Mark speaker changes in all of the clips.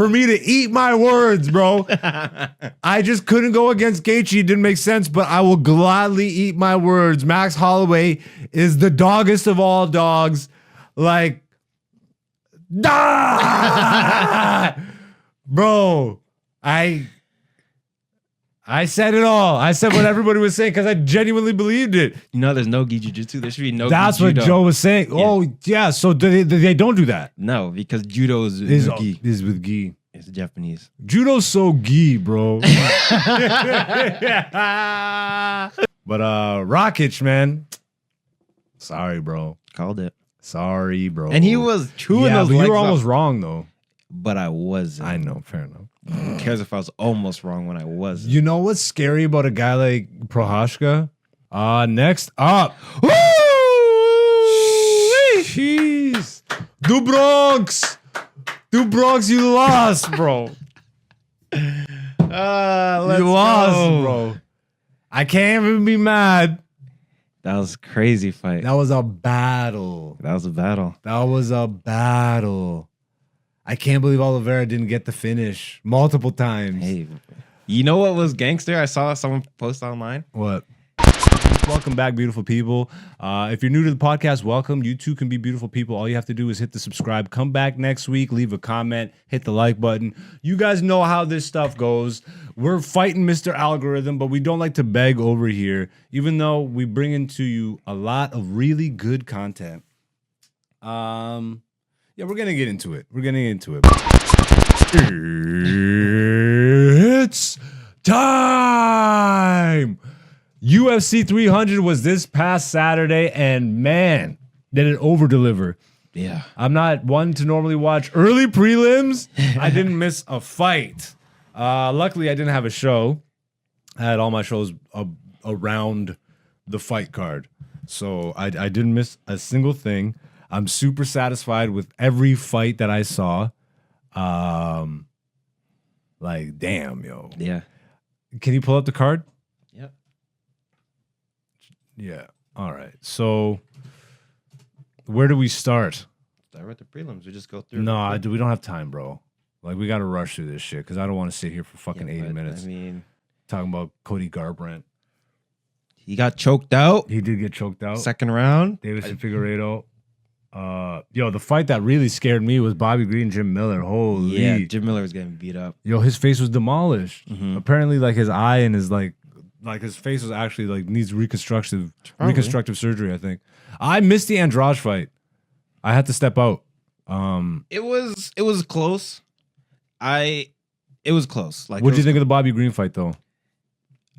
Speaker 1: for me to eat my words, bro. I just couldn't go against Gaethje. It didn't make sense, but I will gladly eat my words. Max Holloway is the doggest of all dogs. Like, bro, I said it all. I said what everybody was saying because I genuinely believed it.
Speaker 2: You know, there's no gi jiu-jitsu. There should be no.
Speaker 1: That's what
Speaker 2: judo.
Speaker 1: Joe was saying. Yeah. Oh, yeah. So they don't do that.
Speaker 2: No, because judo is with gi.
Speaker 1: Is with gi.
Speaker 2: It's Japanese.
Speaker 1: Judo's so gi, bro. But Rakic, man. Sorry, bro.
Speaker 2: Called it.
Speaker 1: Sorry, bro.
Speaker 2: And he was chewing those
Speaker 1: but
Speaker 2: legs
Speaker 1: you were
Speaker 2: up.
Speaker 1: almost wrong, though.
Speaker 2: But I wasn't.
Speaker 1: I know, fair enough.
Speaker 2: Who cares if I was almost wrong when I wasn't?
Speaker 1: You know what's scary about a guy like Prohashka? Next up. Jeez. Du Bronx, you lost, bro.
Speaker 2: Let's
Speaker 1: You lost,
Speaker 2: go.
Speaker 1: bro. I can't even be mad.
Speaker 2: That was a crazy fight.
Speaker 1: That was a battle.
Speaker 2: That was a battle.
Speaker 1: That was a battle. I can't believe Oliveira didn't get the finish multiple times.
Speaker 2: Hey, you know what was gangster? I saw someone post online.
Speaker 1: What? Welcome back, beautiful people. If you're new to the podcast, welcome. You too can be beautiful people. All you have to do is hit the subscribe. Come back next week. Leave a comment. Hit the like button. You guys know how this stuff goes. We're fighting Mr. Algorithm, but we don't like to beg over here, even though we bring into you a lot of really good content. Yeah, we're gonna get into it. It's time. UFC 300 was this past Saturday, and man, did it over deliver.
Speaker 2: Yeah.
Speaker 1: I'm not one to normally watch early prelims. I didn't miss a fight. Luckily, I didn't have a show. I had all my shows around the fight card, so I didn't miss a single thing. I'm super satisfied with every fight that I saw. Like, damn, yo.
Speaker 2: Yeah.
Speaker 1: Can you pull up the card?
Speaker 2: Yep.
Speaker 1: Yeah. All right. So, where do we start?
Speaker 2: Start with the prelims. We just go through.
Speaker 1: No, we don't have time, bro. Like, we got to rush through this shit because I don't want to sit here for fucking 80 minutes.
Speaker 2: I mean,
Speaker 1: talking about Cody Garbrandt.
Speaker 2: he got choked out.
Speaker 1: He did get choked out.
Speaker 2: Second round.
Speaker 1: Davison Figueiredo. Yo, the fight that really scared me was Bobby Green, Jim Miller. Holy.
Speaker 2: Yeah, Jim Miller was getting beat up.
Speaker 1: Yo, his face was demolished.
Speaker 2: Mhm.
Speaker 1: Apparently, like his eye and his like his face was actually like needs reconstructive surgery. I think. I missed the Andrade fight. I had to step out.
Speaker 2: It was close. It was close. Like,
Speaker 1: What did you think of the Bobby Green fight though?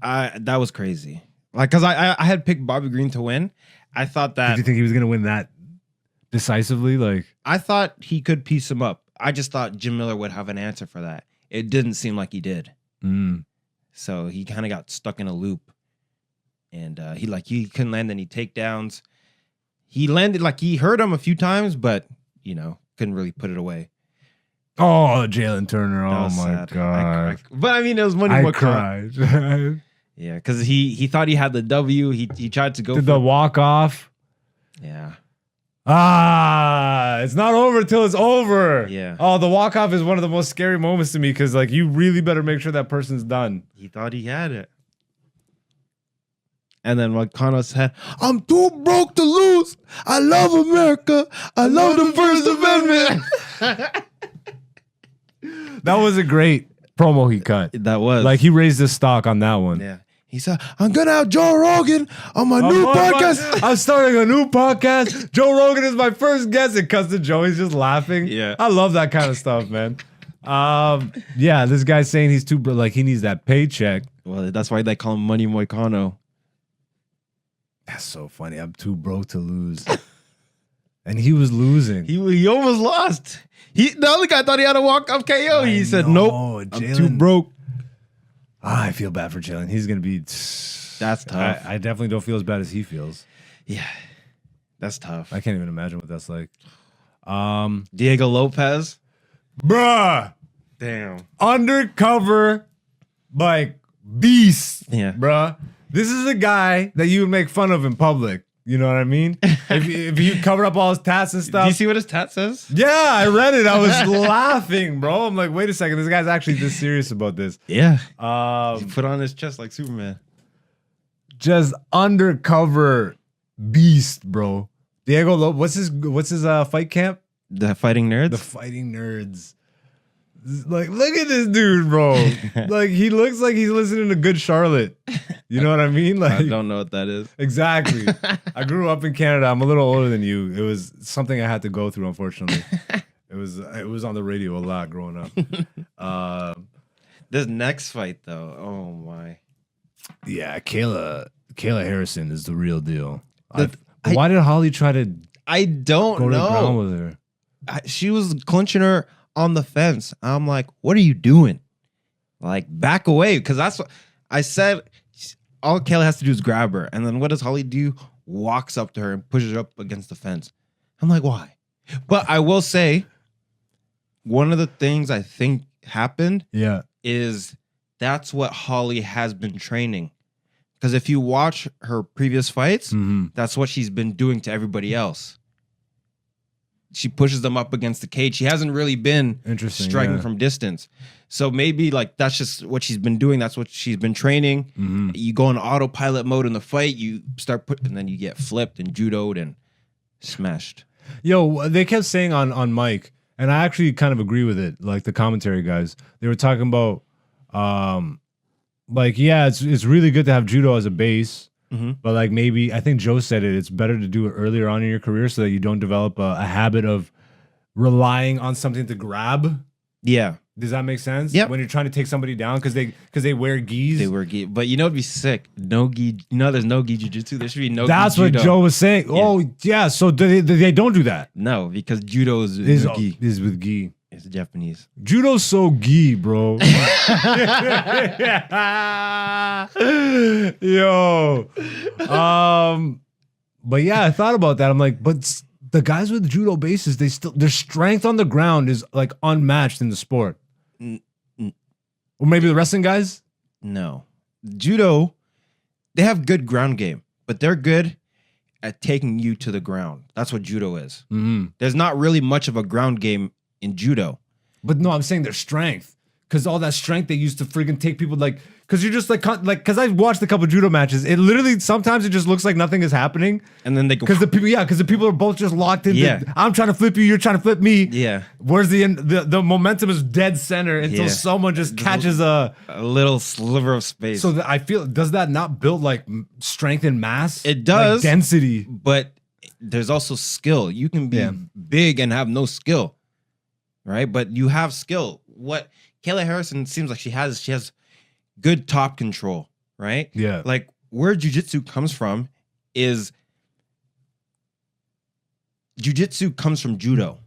Speaker 2: That was crazy. Like, cause I had picked Bobby Green to win. I thought that.
Speaker 1: Did you think he was gonna win that decisively? Like,
Speaker 2: I thought he could piece him up. I just thought Jim Miller would have an answer for that. It didn't seem like he did. So he kind of got stuck in a loop, and he couldn't land any takedowns. He landed he hurt him a few times, but couldn't really put it away.
Speaker 1: oh, Jalin Turner.
Speaker 2: That
Speaker 1: Oh
Speaker 2: was
Speaker 1: my
Speaker 2: sad.
Speaker 1: god.
Speaker 2: But I mean, it was money.
Speaker 1: I cried.
Speaker 2: Yeah, because he thought he had the W. He tried to go
Speaker 1: Did
Speaker 2: for
Speaker 1: the walk off?
Speaker 2: Yeah.
Speaker 1: It's not over till it's over.
Speaker 2: Yeah.
Speaker 1: Oh, the walk off is one of the most scary moments to me because like you really better make sure that person's done.
Speaker 2: He thought he had it. And then Moicano said, "I'm too broke to lose. I love America. I love the First Amendment."
Speaker 1: That was a great promo he cut.
Speaker 2: That was.
Speaker 1: Like he raised his stock on that one.
Speaker 2: Yeah. He said, "I'm gonna have Joe Rogan on my new podcast."
Speaker 1: I'm starting a new podcast. Joe Rogan is my first guest. It cuts to Joe. He's just laughing.
Speaker 2: Yeah.
Speaker 1: I love that kind of stuff, man. Yeah, this guy's saying he's too he needs that paycheck.
Speaker 2: Well, that's why they call him Money Moicano.
Speaker 1: That's so funny. I'm too broke to lose. And he was losing.
Speaker 2: He almost lost. The other guy thought he had a walk-off KO. He said, "Nope, I'm too broke."
Speaker 1: I feel bad for Jalin. He's gonna be.
Speaker 2: That's tough.
Speaker 1: I definitely don't feel as bad as he feels.
Speaker 2: Yeah, that's tough.
Speaker 1: I can't even imagine what that's like.
Speaker 2: Diego Lopez,
Speaker 1: bruh,
Speaker 2: damn,
Speaker 1: undercover, like beast.
Speaker 2: Yeah,
Speaker 1: bruh. This is a guy that you would make fun of in public. You know what I mean? if you covered up all his tats and
Speaker 2: Do
Speaker 1: stuff.
Speaker 2: you see what his tat says?
Speaker 1: Yeah, I read it. I was laughing, bro. I'm like, wait a second. This guy's actually this serious about this.
Speaker 2: Yeah. He put on his chest like Superman.
Speaker 1: Just undercover beast, bro. Diego what's his fight camp?
Speaker 2: The Fighting Nerds?
Speaker 1: The Fighting Nerds. Like, look at this dude, bro. Like, he looks like he's listening to Good Charlotte. You know what I mean? Like,
Speaker 2: I don't know what that is.
Speaker 1: Exactly. I grew up in Canada. I'm a little older than you. It was something I had to go through, unfortunately. It was on the radio a lot growing up.
Speaker 2: This next fight, though, oh my.
Speaker 1: Yeah, Kayla Harrison is the real deal. Why did Holly try to
Speaker 2: I don't
Speaker 1: go to the ground
Speaker 2: know.
Speaker 1: with her?
Speaker 2: She was clinching her on the fence. I'm like, what are you doing? Like, back away. Because that's what I said. All Kayla has to do is grab her. And then what does Holly do? Walks up to her and pushes her up against the fence. I'm like, why? But I will say, one of the things I think happened is that's what Holly has been training. Because if you watch her previous fights, that's what she's been doing to everybody else. She pushes them up against the cage. She hasn't really been striking from distance. So maybe like that's just what she's been doing. That's what she's been training. You go in autopilot mode in the fight. You start and then you get flipped and judoed and smashed.
Speaker 1: Yo, they kept saying on Mike, and I actually kind of agree with it. Like the commentary guys, they were talking about, like, yeah, it's really good to have judo as a base. But like maybe I think Joe said it's better to do it earlier on in your career so that you don't develop a habit of relying on something to grab.
Speaker 2: Yeah.
Speaker 1: Does that make sense?
Speaker 2: Yeah.
Speaker 1: When you're trying to take somebody down because they wear gis.
Speaker 2: They wear gi. But you know it'd be sick. No gi. You know there's no gi jiu-jitsu. There should be no
Speaker 1: That's
Speaker 2: gi
Speaker 1: what
Speaker 2: judo.
Speaker 1: Joe was saying.
Speaker 2: Yeah.
Speaker 1: Oh, yeah. So they don't do that.
Speaker 2: No, because judo is
Speaker 1: Is
Speaker 2: with gi.
Speaker 1: is with gi.
Speaker 2: It's Japanese.
Speaker 1: Judo's so gi, bro. Yo. But yeah, I thought about that. I'm like, but the guys with judo bases, their strength on the ground is like unmatched in the sport. Or maybe the wrestling guys?
Speaker 2: No. Judo, they have good ground game, but they're good at taking you to the ground. That's what judo is. There's not really much of a ground game in judo.
Speaker 1: But no, I'm saying their strength. Because all that strength they used to freaking take people like, because you're just like, because I've watched a couple judo matches. It literally, sometimes it just looks like nothing is happening.
Speaker 2: And then they go.
Speaker 1: Because the people are both just locked in.
Speaker 2: Yeah.
Speaker 1: I'm trying to flip you, you're trying to flip me.
Speaker 2: Yeah.
Speaker 1: Whereas the momentum is dead center until someone just catches a
Speaker 2: little sliver of space.
Speaker 1: So I feel, does that not build like strength and mass?
Speaker 2: It does.
Speaker 1: Like density.
Speaker 2: But there's also skill. You can be big and have no skill. Right? But you have skill. What Kayla Harrison seems like she has good top control, right?
Speaker 1: Yeah.
Speaker 2: Like where jiu-jitsu comes from is jiu-jitsu comes from judo,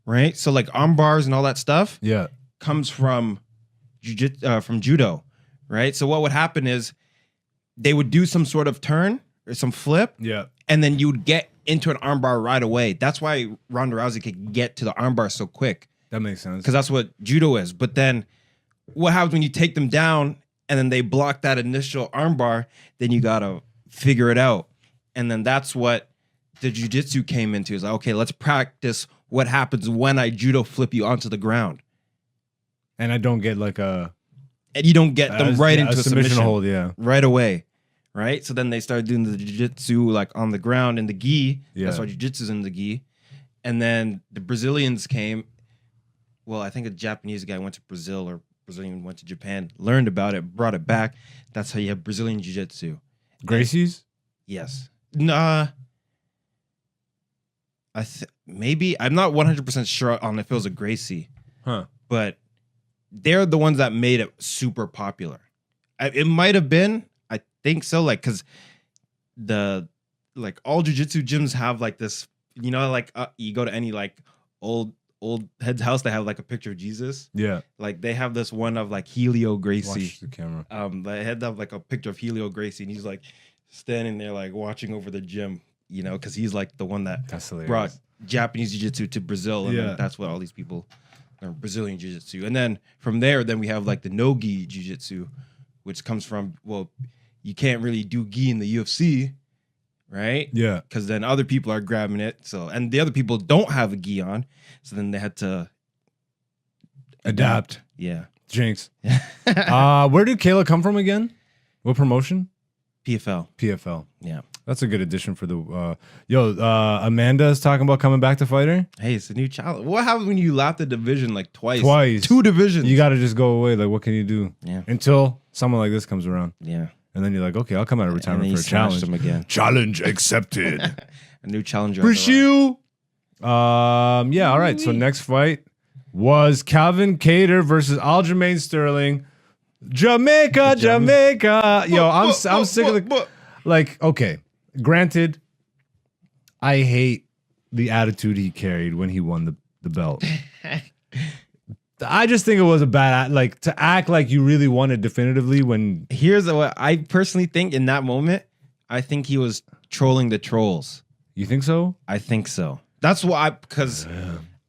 Speaker 2: right? So like arm bars and all that stuff comes from judo, right? So what would happen is they would do some sort of turn or some flip, and then you would get into an armbar right away. That's why Ronda Rousey could get to the armbar so quick.
Speaker 1: That makes sense.
Speaker 2: Because that's what judo is. But then what happens when you take them down and then they block that initial armbar? Then you got to figure it out. And then that's what the jiu-jitsu came into. Is like, okay, let's practice what happens when I judo flip you onto the ground.
Speaker 1: And I don't get like a...
Speaker 2: And you don't get them right into a submission
Speaker 1: hold,
Speaker 2: right away. Right? So then they started doing the jiu-jitsu like on the ground in the gi. That's why jiu-jitsu's in the gi. And then the Brazilians came. Well, I think a Japanese guy went to Brazil or Brazilian went to Japan, learned about it, brought it back. That's how you have Brazilian jiu-jitsu.
Speaker 1: Gracie's?
Speaker 2: Yes. Nah. Maybe. I'm not 100% sure on if it was a Gracie. But they're the ones that made it super popular. It might have been. I think so. Like, because all jiu-jitsu gyms have like this, you know, like you go to any like old head's house, they have like a picture of Jesus. Yeah. Like they have this one of like Helio Gracie.
Speaker 1: Watch the camera.
Speaker 2: They had like a picture of Helio Gracie and he's like standing there like watching over the gym, you know, because he's like the one that brought Japanese jiu-jitsu to Brazil. And then that's what all these people are, Brazilian jiu-jitsu. And then from there, then we have like the no-gi jiu-jitsu, which comes from, well, you can't really do gi in the UFC, right?
Speaker 1: Yeah.
Speaker 2: Because then other people are grabbing it. So, and the other people don't have a gi on. So then they had to
Speaker 1: Adapt.
Speaker 2: Yeah.
Speaker 1: Jinx. Where did Kayla come from again? What promotion?
Speaker 2: PFL.
Speaker 1: PFL.
Speaker 2: Yeah.
Speaker 1: That's a good addition for the Amanda is talking about coming back to fight her.
Speaker 2: Hey, it's a new challenge. What happens when you lap the division like twice?
Speaker 1: Twice.
Speaker 2: 2 divisions.
Speaker 1: You got to just go away. Like, what can you do?
Speaker 2: Yeah.
Speaker 1: Until someone like this comes around.
Speaker 2: Yeah.
Speaker 1: And then you're like, okay, I'll come out of retirement for a challenge.
Speaker 2: Them again.
Speaker 1: Challenge accepted.
Speaker 2: A new challenger.
Speaker 1: Pursue. Yeah, all right. So next fight was Calvin Kattar versus Aljamain Sterling. Jamaica. Yo, I'm sick of the... Like, okay, granted, I hate the attitude he carried when he won the belt. I just think it was a bad, like, to act like you really won it definitively when...
Speaker 2: Here's what I personally think in that moment. I think he was trolling the trolls.
Speaker 1: You think so?
Speaker 2: I think so. That's why, because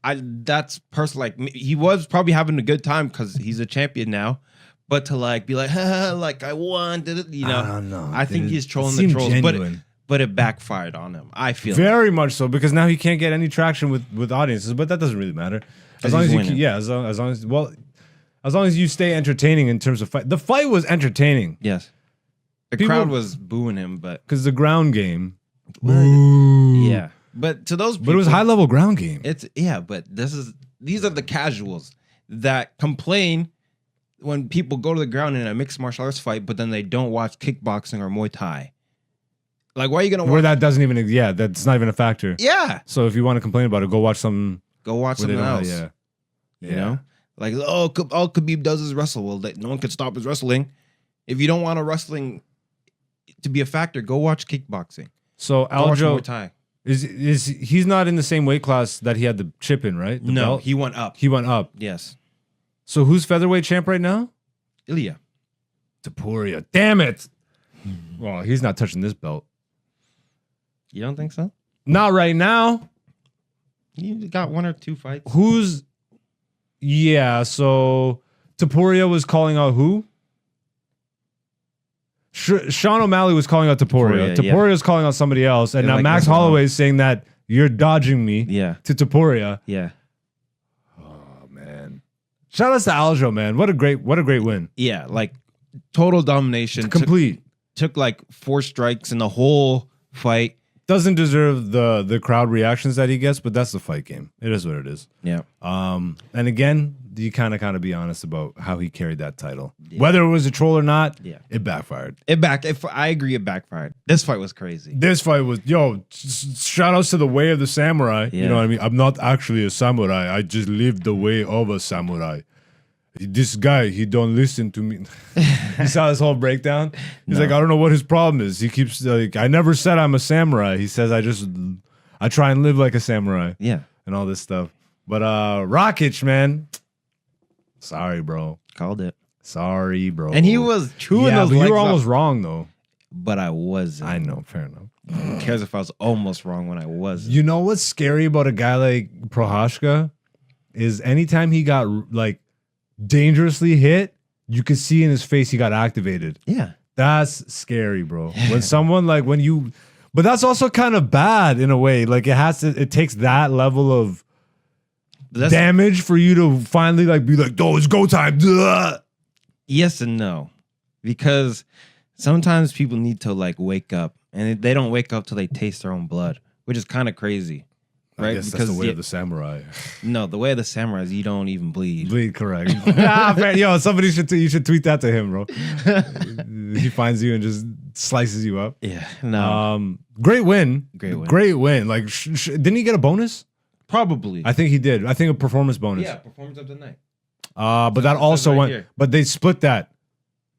Speaker 2: that's personal. Like, he was probably having a good time because he's a champion now. But to like be like, like I won, you know?
Speaker 1: I don't know.
Speaker 2: I think he's trolling the trolls, but it backfired on him. I feel
Speaker 1: very much so, because now he can't get any traction with audiences. But that doesn't really matter. As long as you can, yeah, as long as you stay entertaining in terms of fight. The fight was entertaining.
Speaker 2: Yes, the crowd was booing him, but
Speaker 1: because the ground game.
Speaker 2: Yeah, but to those, people,
Speaker 1: but it was high level ground game.
Speaker 2: But these are the casuals that complain when people go to the ground in a mixed martial arts fight, but then they don't watch kickboxing or Muay Thai. Like, why are you gonna watch?
Speaker 1: Where that doesn't even, that's not even a factor.
Speaker 2: Yeah.
Speaker 1: So if you want to complain about it, go watch something.
Speaker 2: Go watch something else.
Speaker 1: Yeah.
Speaker 2: You know, like, all Khabib does is wrestle. Well, no one could stop his wrestling. If you don't want a wrestling to be a factor, go watch kickboxing.
Speaker 1: So
Speaker 2: Aljo
Speaker 1: is he's not in the same weight class that he had the chip in, right? The belt?
Speaker 2: He went up.
Speaker 1: He went up.
Speaker 2: Yes.
Speaker 1: So who's featherweight champ right now?
Speaker 2: Ilya
Speaker 1: Topuria. Damn it. Well, he's not touching this belt.
Speaker 2: You don't think so?
Speaker 1: Not right now.
Speaker 2: You got 1 or 2 fights.
Speaker 1: So Topuria was calling out who? Sean O'Malley was calling out Topuria. Topuria is calling out somebody else. And now like Max Holloway is saying that you're dodging me to Topuria.
Speaker 2: Yeah.
Speaker 1: Oh, man. Shout out to Aljo, man. What a great win.
Speaker 2: Yeah, like total domination.
Speaker 1: Complete.
Speaker 2: Took like 4 strikes in the whole fight.
Speaker 1: Doesn't deserve the crowd reactions that he gets, but that's the fight game. It is what it is.
Speaker 2: Yeah.
Speaker 1: And again, you kind of be honest about how he carried that title. Yeah. Whether it was a troll or not, it backfired. I agree, it backfired. This fight was crazy. This fight was, shout outs to the way of the samurai. Yeah. You know what I mean? I'm not actually a samurai. I just live the way of a samurai. This guy, he don't listen to me. You saw this whole breakdown? He's like, I don't know what his problem is. He keeps like, I never said I'm a samurai. He says, I try and live like a samurai.
Speaker 2: Yeah.
Speaker 1: And all this stuff. But Rakic, man. Sorry, bro.
Speaker 2: Called it.
Speaker 1: Sorry, bro.
Speaker 2: And he was chewing those legs.
Speaker 1: You were almost wrong, though.
Speaker 2: But I wasn't.
Speaker 1: I know, fair enough.
Speaker 2: Who cares if I was almost wrong when I wasn't?
Speaker 1: You know what's scary about a guy like Prochazka is anytime he got like dangerously hit, you could see in his face he got activated.
Speaker 2: Yeah.
Speaker 1: That's scary, bro. When someone like but that's also kind of bad in a way. Like it takes that level of damage for you to finally like be like, oh, it's go time. Duh.
Speaker 2: Yes and no. Because sometimes people need to like wake up, and they don't wake up till they taste their own blood, which is kind of crazy. Right?
Speaker 1: I guess because that's the way of the samurai.
Speaker 2: No, the way of the samurai is you don't even bleed.
Speaker 1: Bleed, correct. Yo, somebody you should tweet that to him, bro. He finds you and just slices you up.
Speaker 2: Yeah. No.
Speaker 1: Great win.
Speaker 2: Great win.
Speaker 1: Like, didn't he get a bonus?
Speaker 2: Probably.
Speaker 1: I think he did. I think a performance bonus.
Speaker 2: Yeah, performance of the night.
Speaker 1: But that also went. Here. But they split that.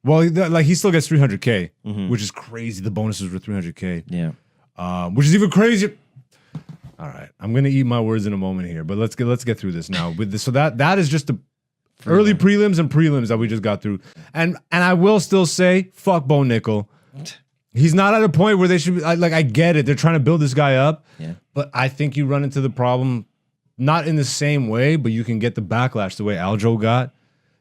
Speaker 1: Well, like he still gets 300K, which is crazy. The bonuses were 300K.
Speaker 2: Yeah.
Speaker 1: Which is even crazier. All right, I'm gonna eat my words in a moment here, but let's get through this now. With this, so that is just the early prelims and prelims that we just got through, and I will still say, fuck Bo Nickel. He's not at a point where they should be like. I get it, they're trying to build this guy up, but I think you run into the problem, not in the same way, but you can get the backlash the way Aljo got.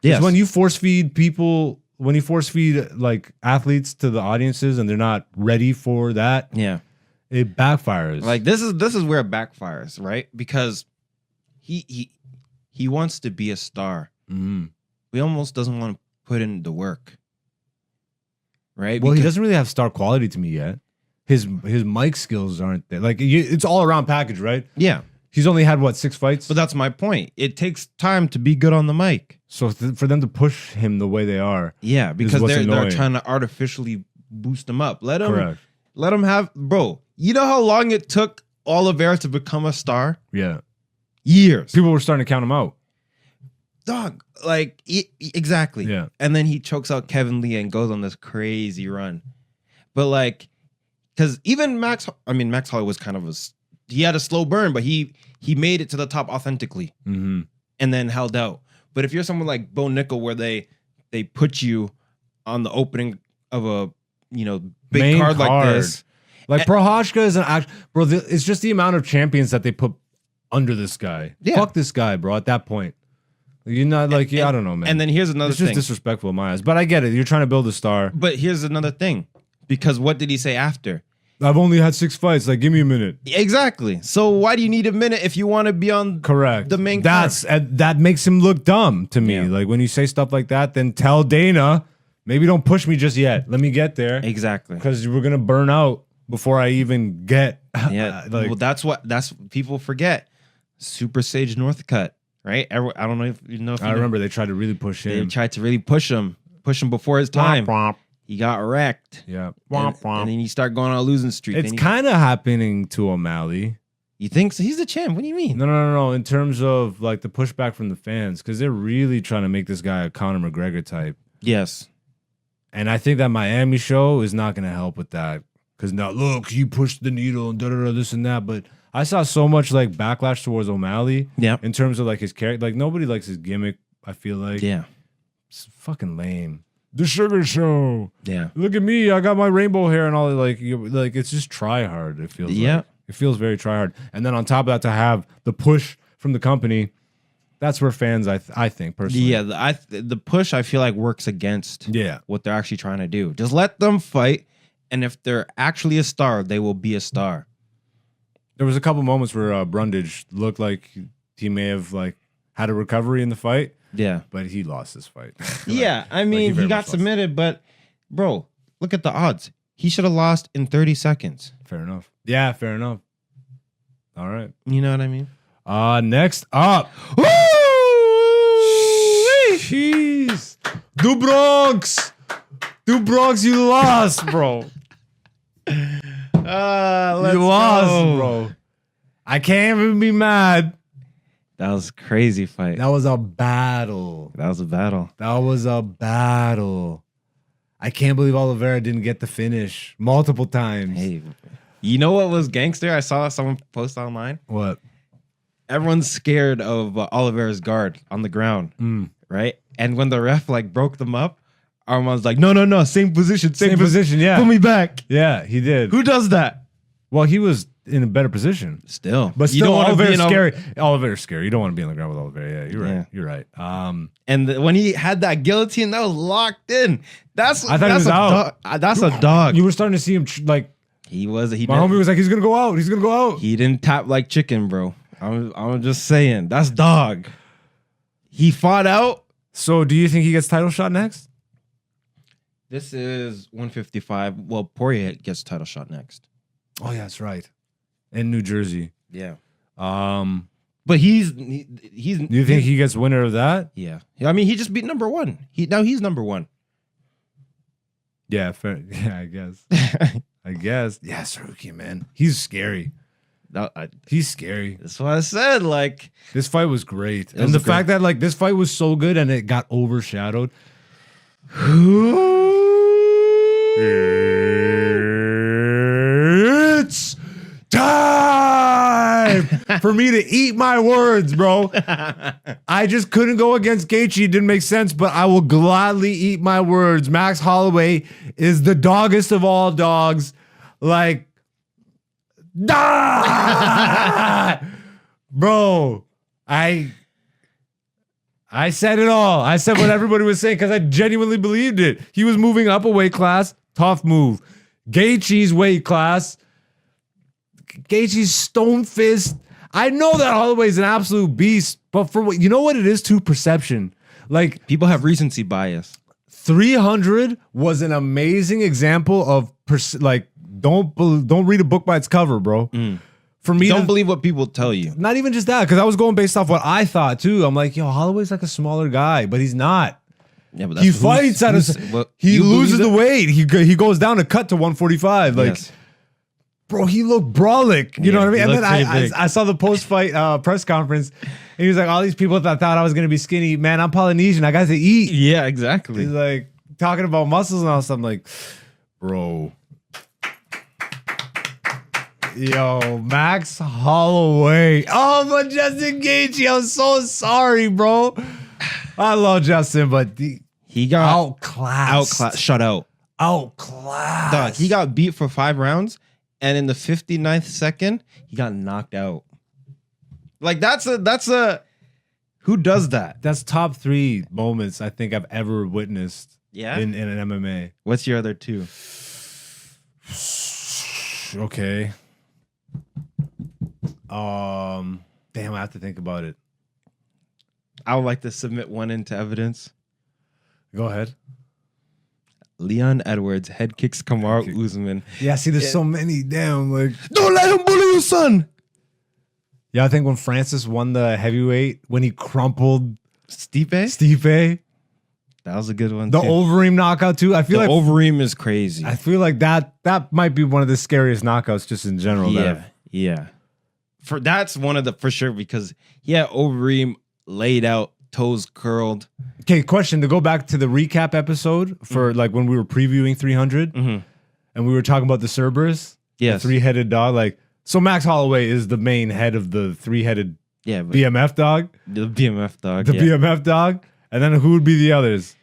Speaker 1: Yes, when you force feed people, when you force feed like athletes to the audiences, and they're not ready for that.
Speaker 2: Yeah.
Speaker 1: It backfires.
Speaker 2: Like this is where it backfires, right? Because he wants to be a star.
Speaker 1: Mm-hmm.
Speaker 2: He almost doesn't want to put in the work, right?
Speaker 1: Well, he doesn't really have star quality to me yet. His mic skills aren't there. Like it's all around package, right?
Speaker 2: Yeah.
Speaker 1: He's only had what 6 fights.
Speaker 2: But that's my point. It takes time to be good on the mic.
Speaker 1: So for them to push him the way they are,
Speaker 2: Yeah, because they're
Speaker 1: annoying.
Speaker 2: trying to artificially boost him up.
Speaker 1: Correct.
Speaker 2: Let him have, bro. You know how long it took Oliveira to become a star?
Speaker 1: Yeah.
Speaker 2: Years.
Speaker 1: People were starting to count him out.
Speaker 2: Dog, like exactly.
Speaker 1: Yeah.
Speaker 2: And then he chokes out Kevin Lee and goes on this crazy run. But like, because even Max Holloway was kind of he had a slow burn, but he made it to the top authentically, and then held out. But if you're someone like Bo Nickel, where they put you on the opening of a big
Speaker 1: Main
Speaker 2: card like this,
Speaker 1: like Prohashka is an act, bro. It's just the amount of champions that they put under this guy.
Speaker 2: Yeah.
Speaker 1: Fuck this guy, bro. At that point, you're not like, I don't know, man.
Speaker 2: And then here's another
Speaker 1: it's just
Speaker 2: thing.
Speaker 1: disrespectful in my eyes. But I get it. You're trying to build a star.
Speaker 2: But here's another thing, because what did he say after?
Speaker 1: I've only had 6 fights. Like, give me a minute.
Speaker 2: Exactly. So why do you need a minute if you want to be on
Speaker 1: Correct.
Speaker 2: the main card?
Speaker 1: That makes him look dumb to me.
Speaker 2: Yeah.
Speaker 1: Like when you say stuff like that, then tell Dana, maybe don't push me just yet. Let me get there.
Speaker 2: Exactly.
Speaker 1: Because we're gonna burn out before I even get.
Speaker 2: Yeah.
Speaker 1: like,
Speaker 2: well, that's what people forget. Super Sage Northcutt, right? I don't know if you know.
Speaker 1: I remember they tried to really push
Speaker 2: They
Speaker 1: him.
Speaker 2: tried to really push him before his time.
Speaker 1: Womp, womp.
Speaker 2: He got wrecked.
Speaker 1: Yeah.
Speaker 2: And,
Speaker 1: Womp, womp.
Speaker 2: and then you start going on a losing streak.
Speaker 1: It's
Speaker 2: Then
Speaker 1: kind of happening to O'Malley.
Speaker 2: you think so? He's the champ. What do you mean?
Speaker 1: No. In terms of like the pushback from the fans, because they're really trying to make this guy a Conor McGregor type.
Speaker 2: Yes.
Speaker 1: And I think that Miami show is not going to help with that. Because now, look, you pushed the needle and this and that. But I saw so much like backlash towards O'Malley.
Speaker 2: Yeah.
Speaker 1: In terms of like his character. Like nobody likes his gimmick, I feel like.
Speaker 2: Yeah.
Speaker 1: It's fucking lame. The Sugar Show.
Speaker 2: Yeah.
Speaker 1: Look at me. I got my rainbow hair and all that. Like it's just try hard. It feels like. It feels very try hard. And then on top of that, to have the push from the company, that's where fans, I think, personally.
Speaker 2: Yeah. The push, I feel like, works against what they're actually trying to do. Just let them fight. And if they're actually a star, they will be a star.
Speaker 1: There was a couple moments where Brundage looked like he may have like had a recovery in the fight.
Speaker 2: Yeah.
Speaker 1: But he lost his fight.
Speaker 2: Yeah. I mean, he got submitted, but bro, look at the odds. He should have lost in 30 seconds.
Speaker 1: Fair enough. Yeah, fair enough. All right.
Speaker 2: You know what I mean?
Speaker 1: Next up. Jeez. Du Bronx, you lost, bro.
Speaker 2: Let's
Speaker 1: You lost,
Speaker 2: go.
Speaker 1: bro. I can't even be mad.
Speaker 2: That was a crazy fight.
Speaker 1: That was a battle.
Speaker 2: That was a battle.
Speaker 1: That was a battle. I can't believe Oliveira didn't get the finish multiple times.
Speaker 2: Hey, you know what was gangster? I saw someone post online.
Speaker 1: What?
Speaker 2: Everyone's scared of Oliveira's guard on the ground, right? And when the ref like broke them up, Arman's like, no, same position,
Speaker 1: Same position, yeah.
Speaker 2: Put me back.
Speaker 1: Yeah, he did.
Speaker 2: Who does that?
Speaker 1: Well, he was in a better position.
Speaker 2: Still.
Speaker 1: But
Speaker 2: you
Speaker 1: still,
Speaker 2: don't want to be
Speaker 1: Oliveira's
Speaker 2: in
Speaker 1: scary. Oliveira's scary. You don't want to be on the ground with Oliveira. Yeah, you're right.
Speaker 2: Yeah.
Speaker 1: You're right.
Speaker 2: And when he had that guillotine, that was locked in.
Speaker 1: I thought he was out.
Speaker 2: That's a dog.
Speaker 1: You were starting to see him like.
Speaker 2: He
Speaker 1: My homie was like, he's gonna go out. He's gonna go out.
Speaker 2: He didn't tap like chicken, bro. I'm just saying. That's dog. He fought out.
Speaker 1: So, do you think he gets title shot next?
Speaker 2: This is 155. Well, Poirier gets title shot next.
Speaker 1: Oh yeah, that's right. In New Jersey.
Speaker 2: Yeah.
Speaker 1: Do
Speaker 2: But he's
Speaker 1: you think he gets winner of that?
Speaker 2: Yeah. I mean, he just beat number one. He's number one.
Speaker 1: Yeah, fair. Yeah, I guess. I guess. Yeah, Tsarukyan, man. He's scary. He's scary.
Speaker 2: That's what I said. Like,
Speaker 1: This fight was great.
Speaker 2: was
Speaker 1: And the
Speaker 2: great.
Speaker 1: fact that like this fight was so good and it got overshadowed. It's time for me to eat my words, bro. I just couldn't go against Gaethje. It didn't make sense, but I will gladly eat my words. Max Holloway is the doggest of all dogs. Like, bro, I said it all. I said what everybody was saying because I genuinely believed it. He was moving up a weight class. Tough move. Gaethje's weight class. Gaethje's stone fist. I know that Holloway's an absolute beast, but for what you know what it is too, perception. Like
Speaker 2: People have recency bias.
Speaker 1: 300 was an amazing example of don't read a book by its cover, bro. For me,
Speaker 2: Don't believe what people tell you.
Speaker 1: not even just that, because I was going based off what I thought too. I'm like, yo, Holloway's like a smaller guy, but he's not.
Speaker 2: Yeah, but
Speaker 1: He fights at he loses the weight. He goes down to cut to 145. Like,
Speaker 2: Yes.
Speaker 1: bro, he looked brawlic. You know what I mean?
Speaker 2: he
Speaker 1: And then
Speaker 2: looked pretty big.
Speaker 1: I saw the post fight press conference, and he was like, all these people that thought I was gonna be skinny. Man, I'm Polynesian. I got to eat.
Speaker 2: Yeah, exactly.
Speaker 1: He's like talking about muscles and all stuff. I'm like, bro. Yo, Max Holloway. Oh, but Justin Gaethje, I'm so sorry, bro. I love Justin, but
Speaker 2: He got
Speaker 1: outclassed.
Speaker 2: shut out.
Speaker 1: Outclassed.
Speaker 2: Dog, he got beat for 5 rounds, and in the 59th second, he got knocked out. Like that's a who does that?
Speaker 1: That's top 3 moments I think I've ever witnessed.
Speaker 2: Yeah.
Speaker 1: In an MMA.
Speaker 2: What's your other 2?
Speaker 1: Okay. Damn, I have to think about it.
Speaker 2: I would like to submit one into evidence.
Speaker 1: Go ahead.
Speaker 2: Leon Edwards head kicks Kamaru Usman.
Speaker 1: Yeah, see, there's so many. Damn, like
Speaker 2: Don't let him bully you, son.
Speaker 1: yeah, I think when Francis won the heavyweight, when he crumpled Stipe,
Speaker 2: That was a good one.
Speaker 1: the
Speaker 2: too.
Speaker 1: Overeem knockout too. I
Speaker 2: The
Speaker 1: feel like
Speaker 2: Overeem is crazy.
Speaker 1: I feel like that might be one of the scariest knockouts just in general.
Speaker 2: Yeah. That's one of the for sure because Overeem laid out, toes curled.
Speaker 1: Okay, question to go back to the recap episode for like when we were previewing 300 and we were talking about the Cerberus,
Speaker 2: Yes.
Speaker 1: the 3-headed dog. Like, so Max Holloway is the main head of the 3-headed
Speaker 2: But
Speaker 1: BMF dog,
Speaker 2: the BMF dog.
Speaker 1: the BMF dog, and then who would be the others?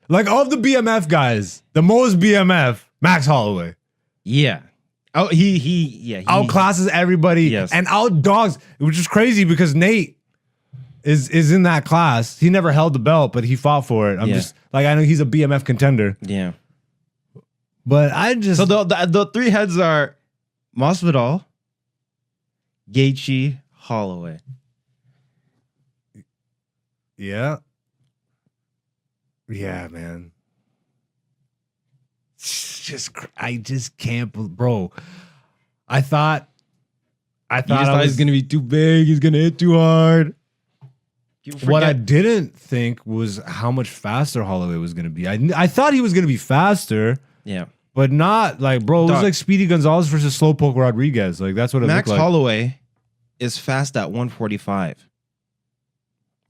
Speaker 1: Like of the BMF guys, the most BMF, Max Holloway.
Speaker 2: Yeah. Oh, he
Speaker 1: Outclasses everybody
Speaker 2: Yes.
Speaker 1: and outdogs, which is crazy because Nate is in that class. He never held the belt, but he fought for it. I'm just like, I know he's a BMF contender,
Speaker 2: Yeah.
Speaker 1: but I just
Speaker 2: So the 3 heads are Masvidal, Gaethje, Holloway.
Speaker 1: yeah, man. I just can't, bro. I thought
Speaker 2: You just thought he's gonna be too big. He's gonna hit too hard.
Speaker 1: What I didn't think was how much faster Holloway was going to be. I thought he was going to be faster, but not like, bro, it was like Speedy Gonzalez versus Slowpoke Rodriguez. Like, that's what it
Speaker 2: Max
Speaker 1: looked like.
Speaker 2: Holloway is fast at 145.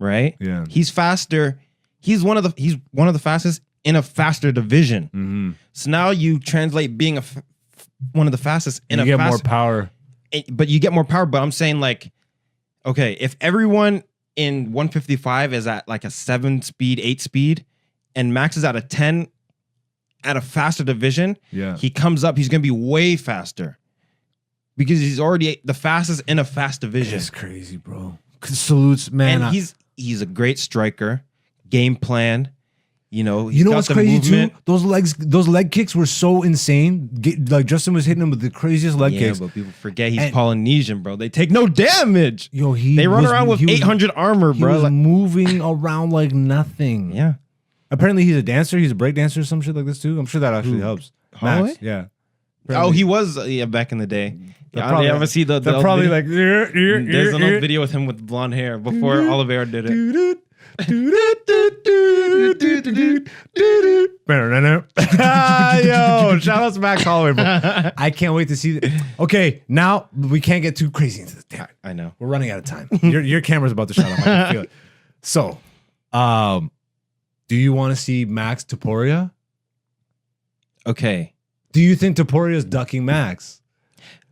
Speaker 2: Right?
Speaker 1: Yeah.
Speaker 2: He's faster. He's one of the fastest in a faster division. So now you translate being one of the fastest in
Speaker 1: you
Speaker 2: a
Speaker 1: get
Speaker 2: fast,
Speaker 1: more power.
Speaker 2: but you get more power. But I'm saying like, okay, if everyone in 155 is at like a 7 speed, 8 speed, and Max is at a 10 at a faster division, he comes up, he's gonna be way faster. Because he's already the fastest in a fast division.
Speaker 1: It's crazy, bro. Salutes, man.
Speaker 2: And he's a great striker, game plan. You know
Speaker 1: what's crazy too? Those leg kicks were so insane. Like Justin was hitting him with the craziest leg kicks.
Speaker 2: But people forget he's Polynesian, bro. They take no damage.
Speaker 1: Yo,
Speaker 2: they run around with 800 armor, bro.
Speaker 1: He was moving around like nothing.
Speaker 2: Yeah.
Speaker 1: Apparently he's a dancer. He's a break dancer or some shit like this too. I'm sure that actually helps.
Speaker 2: Holloway?
Speaker 1: Max, yeah.
Speaker 2: Oh, he was back in the day.
Speaker 1: Probably,
Speaker 2: you ever see the
Speaker 1: probably
Speaker 2: video?
Speaker 1: like
Speaker 2: There's an old video with him with blonde hair before Oliveira did it.
Speaker 1: Yo, shout out to Max Holloway, bro. I can't wait to see it. Okay, now we can't get too crazy into this. Damn,
Speaker 2: I know.
Speaker 1: we're running out of time. Your camera's about to shut off. I can feel it. So, do you want to see Max Topuria?
Speaker 2: Okay.
Speaker 1: Do you think Topuria is ducking Max?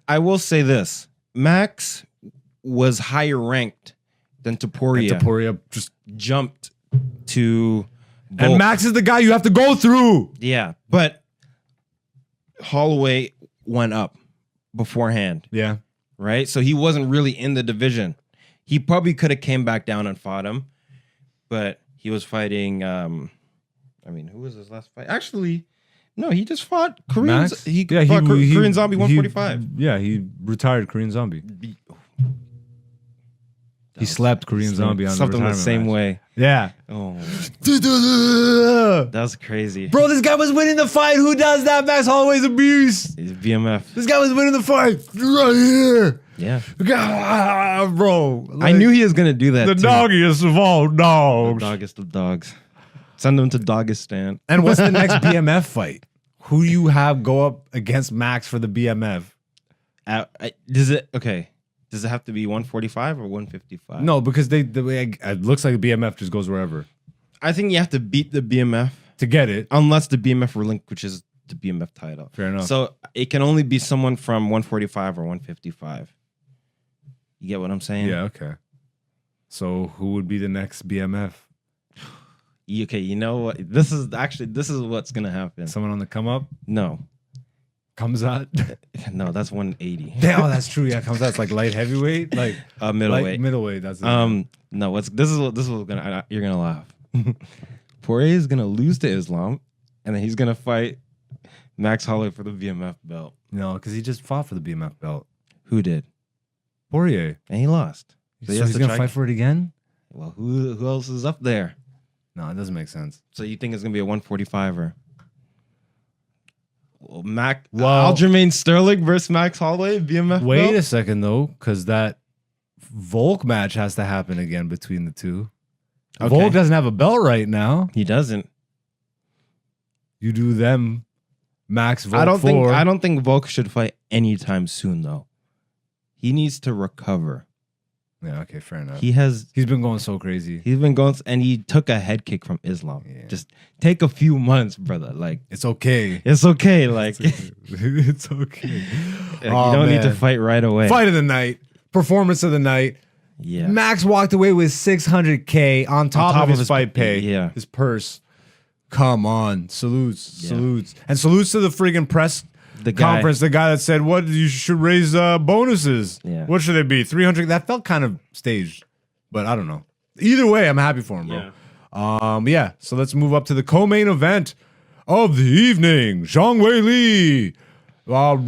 Speaker 2: I will say this. Max was higher ranked than Topuria.
Speaker 1: And Topuria just
Speaker 2: jumped to both.
Speaker 1: And Max is the guy you have to go through.
Speaker 2: Yeah, but Holloway went up beforehand.
Speaker 1: Yeah.
Speaker 2: Right? So he wasn't really in the division. He probably could have came back down and fought him, but he was fighting who was his last fight? Actually, No, he just fought Korean.
Speaker 1: Max?
Speaker 2: He fought Korean Zombie 145.
Speaker 1: He retired Korean Zombie. He slapped Korean Zombie on
Speaker 2: something
Speaker 1: the
Speaker 2: the same
Speaker 1: match.
Speaker 2: way.
Speaker 1: Yeah.
Speaker 2: Oh, that's crazy.
Speaker 1: Bro, this guy was winning the fight. Who does that? Max Holloway's a beast.
Speaker 2: He's BMF.
Speaker 1: This guy was winning the fight right here.
Speaker 2: Yeah,
Speaker 1: Bro.
Speaker 2: I knew he was gonna do that.
Speaker 1: The doggiest of all dogs.
Speaker 2: The doggest of dogs. Send him to Doggistan.
Speaker 1: And what's the next BMF fight? Who do you have go up against Max for the BMF?
Speaker 2: Does it have to be 145 or 155?
Speaker 1: No, because it looks like the BMF just goes wherever
Speaker 2: I think you have to beat the BMF
Speaker 1: to get it.
Speaker 2: unless the BMF relinquishes the BMF title.
Speaker 1: Fair enough.
Speaker 2: So it can only be someone from 145 or 155. You get what I'm saying?
Speaker 1: Yeah, okay. So who would be the next BMF?
Speaker 2: Okay, you know what? This is what's gonna happen.
Speaker 1: Someone on the come up?
Speaker 2: No,
Speaker 1: Comes out?
Speaker 2: no, that's 180.
Speaker 1: Damn, oh, that's true. Yeah, comes out. It's like light heavyweight, like
Speaker 2: Middleweight.
Speaker 1: light middleweight. That's it.
Speaker 2: No, this is what you're gonna laugh. Poirier is gonna lose to Islam, and then he's gonna fight Max Holloway for the BMF belt.
Speaker 1: No, because he just fought for the BMF belt.
Speaker 2: Who did?
Speaker 1: Poirier.
Speaker 2: And he lost.
Speaker 1: So he's gonna fight for it again?
Speaker 2: Well, who else is up there?
Speaker 1: No, it doesn't make sense.
Speaker 2: So you think it's gonna be a 145er? Well,
Speaker 1: Well-
Speaker 2: Aljamain Sterling versus Max Holloway, BMF
Speaker 1: Wait
Speaker 2: belt?
Speaker 1: a second though, because that Volk match has to happen again between the two.
Speaker 2: Okay.
Speaker 1: Volk doesn't have a belt right now.
Speaker 2: He doesn't.
Speaker 1: You do them, Max Volk.
Speaker 2: I don't think Volk should fight anytime soon though. He needs to recover.
Speaker 1: Yeah, okay, fair enough.
Speaker 2: He's
Speaker 1: He's been going so crazy.
Speaker 2: been going and he took a head kick from Islam.
Speaker 1: Yeah.
Speaker 2: Just take a few months, brother. Like
Speaker 1: It's okay.
Speaker 2: it's okay. Like
Speaker 1: It's okay.
Speaker 2: you don't need to fight right away.
Speaker 1: Fight of the night. Performance of the night.
Speaker 2: Yeah.
Speaker 1: Max walked away with $600K on top of his fight pay.
Speaker 2: Yeah.
Speaker 1: His purse. Come on. Salutes.
Speaker 2: Yeah.
Speaker 1: Salutes. And salutes to the friggin' press
Speaker 2: The guy.
Speaker 1: conference. The guy that said, what, you should raise bonuses.
Speaker 2: Yeah.
Speaker 1: What should they be? 300? That felt kind of staged. But I don't know. Either way, I'm happy for him, bro. Yeah. So let's move up to the co-main event of the evening. Zhang Weili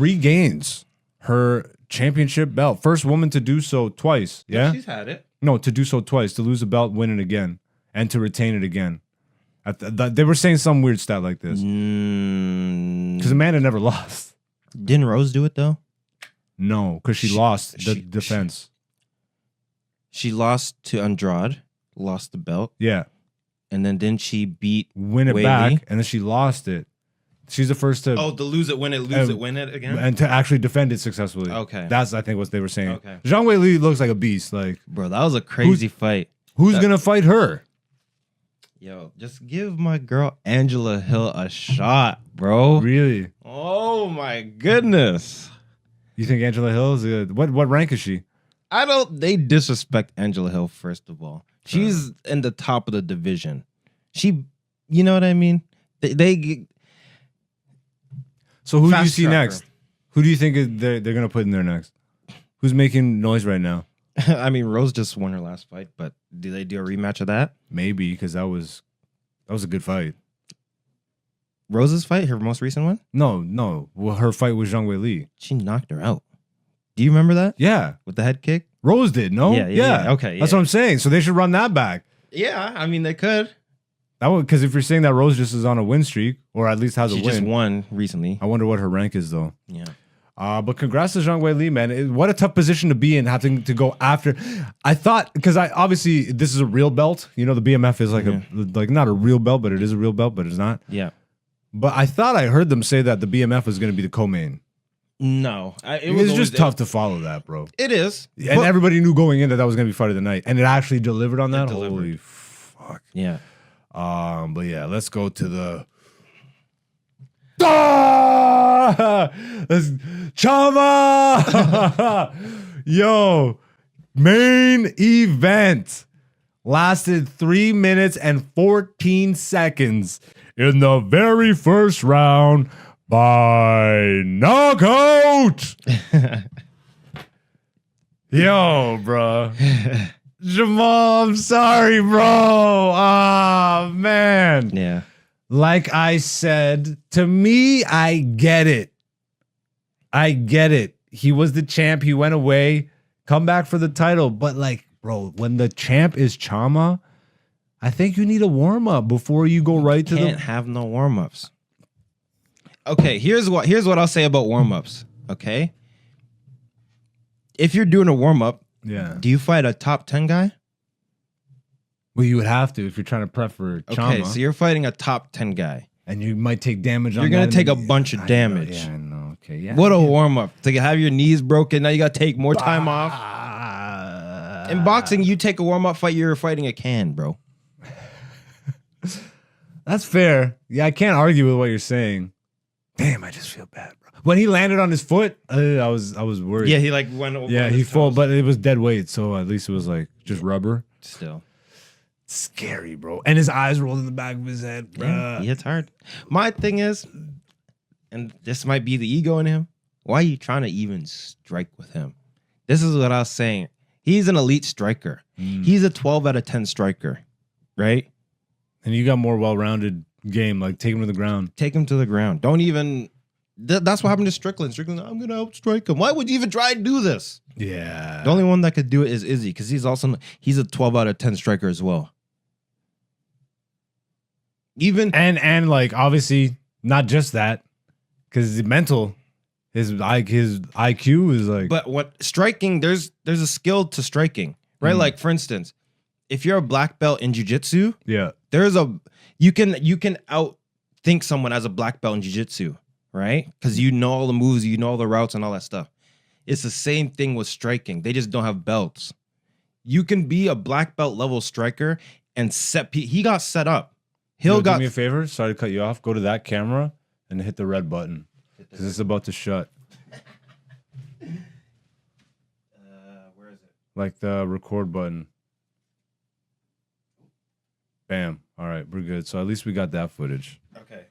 Speaker 1: regains her championship belt. First woman to do so twice. Yeah?
Speaker 2: She's had it.
Speaker 1: No, to do so twice. To lose a belt, win it again. And to retain it again. They were saying some weird stat like this. Because Amanda never lost.
Speaker 2: Didn't Rose do it though?
Speaker 1: No, because she lost the defense.
Speaker 2: She lost to Andrade, lost the belt,
Speaker 1: Yeah.
Speaker 2: and then didn't she beat
Speaker 1: Win it
Speaker 2: Weili?
Speaker 1: back, and then she lost it. She's the first to
Speaker 2: Oh, the lose it, win it, lose it, win it again.
Speaker 1: and to actually defend it successfully.
Speaker 2: Okay.
Speaker 1: That's I think what they were saying.
Speaker 2: Okay.
Speaker 1: Zhang Weili looks like a beast. Like
Speaker 2: Bro, that was a crazy fight.
Speaker 1: who's gonna fight her?
Speaker 2: Yo, just give my girl Angela Hill a shot, bro.
Speaker 1: Really?
Speaker 2: Oh my goodness.
Speaker 1: You think Angela Hill is good? What rank is she?
Speaker 2: They disrespect Angela Hill, first of all. She's in the top of the division. You know what I mean?
Speaker 1: So who do you
Speaker 2: Fast
Speaker 1: see
Speaker 2: track her.
Speaker 1: next? Who do you think they're gonna put in there next? Who's making noise right now?
Speaker 2: I mean, Rose just won her last fight, but do they do a rematch of that?
Speaker 1: Maybe because that was a good fight.
Speaker 2: Rose's fight, her most recent one?
Speaker 1: No. Well, her fight with Zhang Weili.
Speaker 2: She knocked her out. Do you remember that?
Speaker 1: Yeah,
Speaker 2: With the head kick?
Speaker 1: Rose did. No.
Speaker 2: Yeah. Okay.
Speaker 1: That's what I'm saying. So they should run that back.
Speaker 2: Yeah, I mean, they could.
Speaker 1: That would because if you're saying that Rose just is on a win streak or at least has
Speaker 2: She
Speaker 1: a
Speaker 2: just
Speaker 1: win,
Speaker 2: won recently.
Speaker 1: I wonder what her rank is though.
Speaker 2: Yeah.
Speaker 1: But congrats to Zhang Weili, man. What a tough position to be in, having to go after. I thought because obviously this is a real belt. You know, the BMF is like not a real belt, but it is a real belt, but it's not.
Speaker 2: Yeah.
Speaker 1: But I thought I heard them say that the BMF was going to be the co-main.
Speaker 2: No.
Speaker 1: It was just tough to follow that, bro.
Speaker 2: It is.
Speaker 1: And everybody knew going in that was going to be fight of the night, and it actually delivered on that.
Speaker 2: delivered.
Speaker 1: Holy fuck!
Speaker 2: Yeah.
Speaker 1: But yeah, let's go to the. Let's Chama. Yo, main event lasted 3 minutes and 14 seconds in the very first round by knockout. Yo, bro. Jamal, I'm sorry, bro. Ah, man.
Speaker 2: Yeah.
Speaker 1: Like I said, to me, I get it. I get it. He was the champ. He went away, come back for the title. But like, bro, when the champ is Chama, I think you need a warm up before you go right to the.
Speaker 2: Can't have no warm ups. Okay, here's what I'll say about warm ups. Okay, if you're doing a warm up,
Speaker 1: Yeah.
Speaker 2: do you fight a top 10 guy?
Speaker 1: Well, you would have to if you're trying to prep for Chama.
Speaker 2: Okay, so you're fighting a top 10 guy.
Speaker 1: And you might take damage on
Speaker 2: You're
Speaker 1: that.
Speaker 2: gonna
Speaker 1: and
Speaker 2: take
Speaker 1: then-
Speaker 2: a bunch of
Speaker 1: I know,
Speaker 2: damage.
Speaker 1: yeah, I know. Okay, yeah.
Speaker 2: What a warm up to have your knees broken. Now you got to take more time off. In boxing, you take a warm up fight, you're fighting a can, bro.
Speaker 1: That's fair. Yeah, I can't argue with what you're saying. Damn, I just feel bad, bro. When he landed on his foot, I was worried.
Speaker 2: Yeah, he like went over.
Speaker 1: Yeah,
Speaker 2: on
Speaker 1: he
Speaker 2: his
Speaker 1: fell,
Speaker 2: toes.
Speaker 1: but it was dead weight, so at least it was like just rubber.
Speaker 2: Still,
Speaker 1: Scary, bro. And his eyes rolled in the back of his head, bro.
Speaker 2: yeah, he hits hard. My thing is, and this might be the ego in him. Why are you trying to even strike with him? This is what I was saying. He's an elite striker. He's a 12 out of 10 striker, right?
Speaker 1: And you got more well-rounded game. Like take him to the ground.
Speaker 2: Take him to the ground. Don't even. That's what happened to Strickland. Strickland, I'm gonna outstrike him. Why would you even try to do this?
Speaker 1: Yeah.
Speaker 2: The only one that could do it is Izzy, because he's a 12 out of 10 striker as well. Even
Speaker 1: And like obviously not just that, because mental, his IQ is like.
Speaker 2: but what striking? There's a skill to striking, right? Like for instance, if you're a black belt in jiu-jitsu,
Speaker 1: yeah.
Speaker 2: you can outthink someone as a black belt in jiu-jitsu, right? Because you know all the moves, you know all the routes and all that stuff. It's the same thing with striking. They just don't have belts. You can be a black belt level striker and he got set up.
Speaker 1: Do me a favor. Sorry to cut you off. Go to that camera and hit the red button because it's about to shut.
Speaker 2: Where is it?
Speaker 1: Like the record button. Bam. All right, we're good. So at least we got that footage.
Speaker 2: Okay.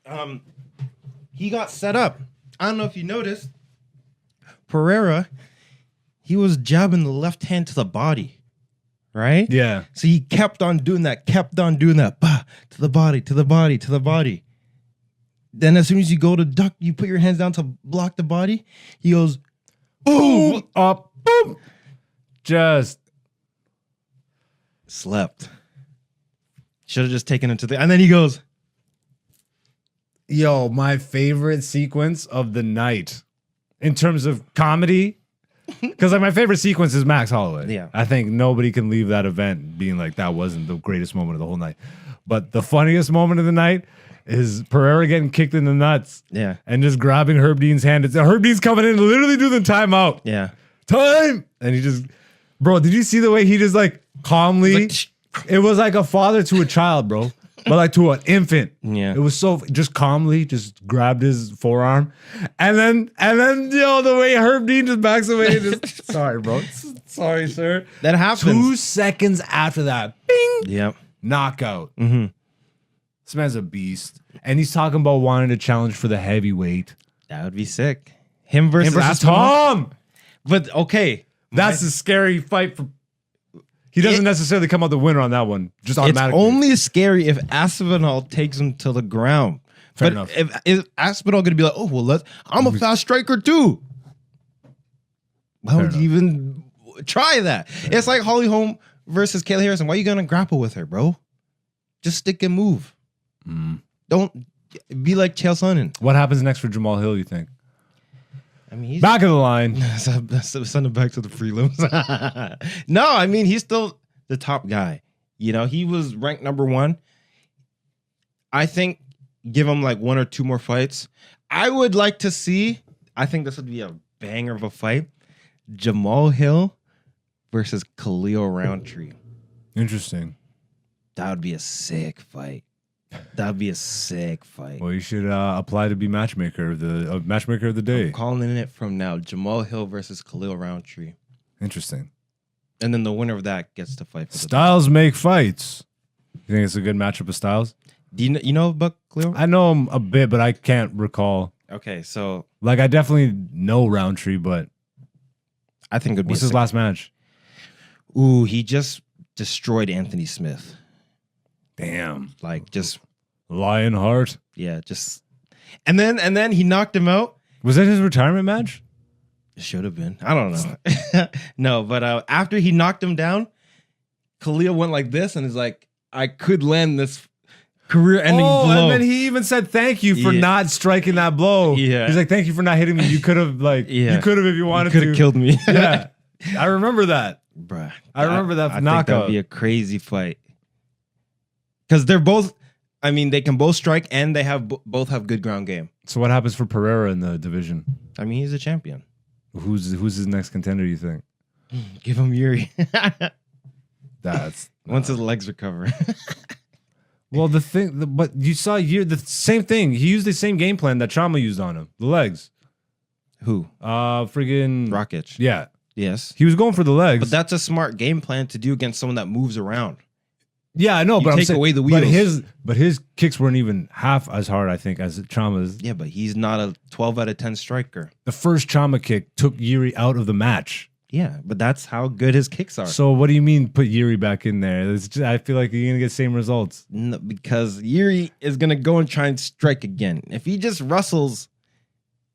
Speaker 2: He got set up. I don't know if you noticed. Pereira, he was jabbing the left hand to the body. Right?
Speaker 1: Yeah.
Speaker 2: So he kept on doing that, bah, to the body, to the body, to the body. Then as soon as you go to duck, you put your hands down to block the body. He goes,
Speaker 1: Boom, up, boom. Just
Speaker 2: slept. Should have just taken him to the, and then he goes,
Speaker 1: yo, my favorite sequence of the night in terms of comedy. Because like my favorite sequence is Max Holloway.
Speaker 2: Yeah.
Speaker 1: I think nobody can leave that event being like that wasn't the greatest moment of the whole night. But the funniest moment of the night is Pereira getting kicked in the nuts.
Speaker 2: Yeah.
Speaker 1: And just grabbing Herb Dean's hand. It's Herb Dean's coming in, literally doing the timeout.
Speaker 2: Yeah.
Speaker 1: Time. And he just, bro, did you see the way he just like calmly? It was like a father to a child, bro. But like to an infant.
Speaker 2: Yeah.
Speaker 1: It was so just calmly just grabbed his forearm. And then yo, the way Herb Dean just backs away. Just, sorry, bro. Sorry, sir.
Speaker 2: That happens.
Speaker 1: 2 seconds after that, bing,
Speaker 2: Yep.
Speaker 1: knockout.
Speaker 2: Mm-hmm.
Speaker 1: This man's a beast. And he's talking about wanting to challenge for the heavyweight.
Speaker 2: That would be sick. Him versus
Speaker 1: Tom.
Speaker 2: But okay.
Speaker 1: That's a scary fight for. He doesn't necessarily come out the winner on that one. Just automatically.
Speaker 2: It's only scary if Aspinall takes him to the ground.
Speaker 1: Fair
Speaker 2: but
Speaker 1: enough.
Speaker 2: Is Aspinall going to be like, oh, well, I'm a fast striker too? Why would you even try that? It's like Holly Holm versus Kayla Harrison. Why are you going to grapple with her, bro? Just stick and move. Don't be like Chael Sonnen.
Speaker 1: What happens next for Jamahal Hill, you think?
Speaker 2: I mean, he's
Speaker 1: Back of the line.
Speaker 2: send him back to the prelims. No, I mean, he's still the top guy. You know, he was ranked number 1. I think give him like 1 or 2 more fights. I would like to see, I think this would be a banger of a fight. Jamahal Hill versus Khalil Roundtree.
Speaker 1: Interesting.
Speaker 2: That would be a sick fight. That would be a sick fight.
Speaker 1: Well, you should apply to be matchmaker of the day.
Speaker 2: I'm calling it from now. Jamahal Hill versus Khalil Roundtree.
Speaker 1: Interesting.
Speaker 2: And then the winner of that gets to fight for the
Speaker 1: Styles make fights. You think it's a good matchup of styles?
Speaker 2: Do you know about Khalil?
Speaker 1: I know him a bit, but I can't recall.
Speaker 2: Okay, so
Speaker 1: Like I definitely know Roundtree, but
Speaker 2: I think it would be
Speaker 1: what's his last match?
Speaker 2: Ooh, he just destroyed Anthony Smith.
Speaker 1: Damn.
Speaker 2: Like just
Speaker 1: Lionheart.
Speaker 2: Yeah, just and then he knocked him out.
Speaker 1: Was that his retirement match?
Speaker 2: It should have been. I don't know. No, but after he knocked him down, Khalil went like this and is like, I could land this career-ending blow.
Speaker 1: And then he even said thank you for not striking that blow.
Speaker 2: Yeah.
Speaker 1: He's like, thank you for not hitting me. You could have you could have if you wanted to.
Speaker 2: Could have killed me.
Speaker 1: Yeah. I remember that.
Speaker 2: Bruh.
Speaker 1: I remember that
Speaker 2: I
Speaker 1: knockout.
Speaker 2: think that'd be a crazy fight. Because they're both, I mean, they can both strike and they have both have good ground game.
Speaker 1: So what happens for Pereira in the division?
Speaker 2: I mean, he's a champion.
Speaker 1: Who's his next contender, you think?
Speaker 2: Give him Yuri.
Speaker 1: That's
Speaker 2: once his legs recover.
Speaker 1: Well, but you saw the same thing. He used the same game plan that Chama used on him. The legs.
Speaker 2: Who?
Speaker 1: Friggin'
Speaker 2: Rakic.
Speaker 1: Yeah.
Speaker 2: Yes.
Speaker 1: He was going for the legs.
Speaker 2: But that's a smart game plan to do against someone that moves around.
Speaker 1: Yeah, I know, but I'm
Speaker 2: take
Speaker 1: saying,
Speaker 2: away the wheels.
Speaker 1: But his kicks weren't even half as hard, I think, as Chama's.
Speaker 2: Yeah, but he's not a 12 out of 10 striker.
Speaker 1: The first Chama kick took Yuri out of the match.
Speaker 2: Yeah, but that's how good his kicks are.
Speaker 1: So what do you mean put Yuri back in there? I feel like you're gonna get the same results.
Speaker 2: No, because Yuri is gonna go and try and strike again. If he just wrestles,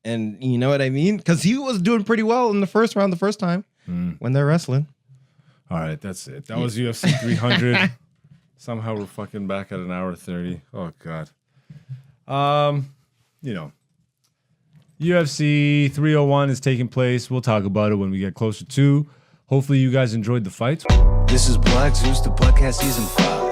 Speaker 2: and you know what I mean, because he was doing pretty well in the first round the first time when they're wrestling.
Speaker 1: All right, that's it. That was UFC 300. Somehow we're fucking back at an hour 30. Oh god. UFC 301 is taking place. We'll talk about it when we get closer to. Hopefully you guys enjoyed the fights.
Speaker 3: This is Black Zeus, the podcast season 5.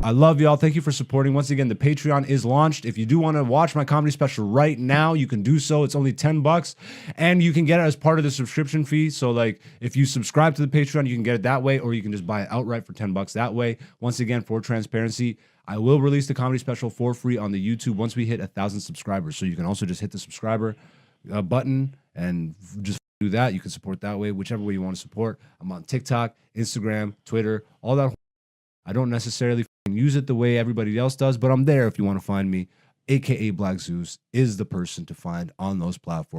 Speaker 1: I love y'all. Thank you for supporting. Once again, the Patreon is launched. If you do want to watch my comedy special right now, you can do so. It's only $10 and you can get it as part of the subscription fee. So like if you subscribe to the Patreon, you can get it that way, or you can just buy it outright for $10 that way. Once again, for transparency, I will release the comedy special for free on the YouTube once we hit 1,000 subscribers. So you can also just hit the subscriber button and just do that. You can support that way, whichever way you want to support. I'm on TikTok, Instagram, Twitter, all that. I don't necessarily use it the way everybody else does, but I'm there if you want to find me. AKA Black Zeus is the person to find on those platforms.